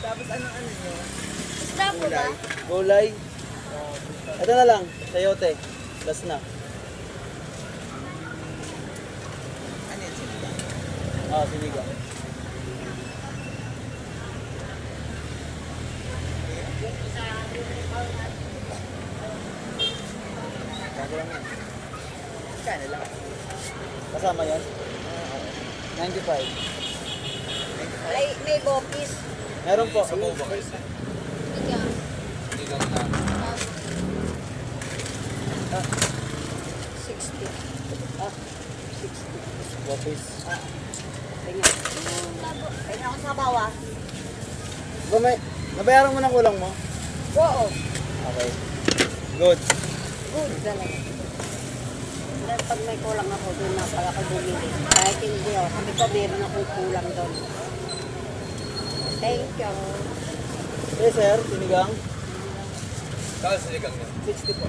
Tapos anong ano nyo? Isda po ba? Gulay. Ito na lang, sayote. Last na. Ano yan sila? Ah, sinigang. Bago lang yan. Kano lang? Kasama yan? 95. May bokis. Meron po. Ikaw. Ah, 60. ah, 60. Bopis. Tingnan. Tingnan ako sa bawa. Nabayaran mo ng kulang mo? Oo. Okay. Good. Good talaga. Dahil pag may kulang ako, doon na pala ako bumili. Kahit hindi ako. Sabi ko, meron akong kulang doon. Thank you. Yes, sir. Sinigang. Kano sinigang nyo? 60 po.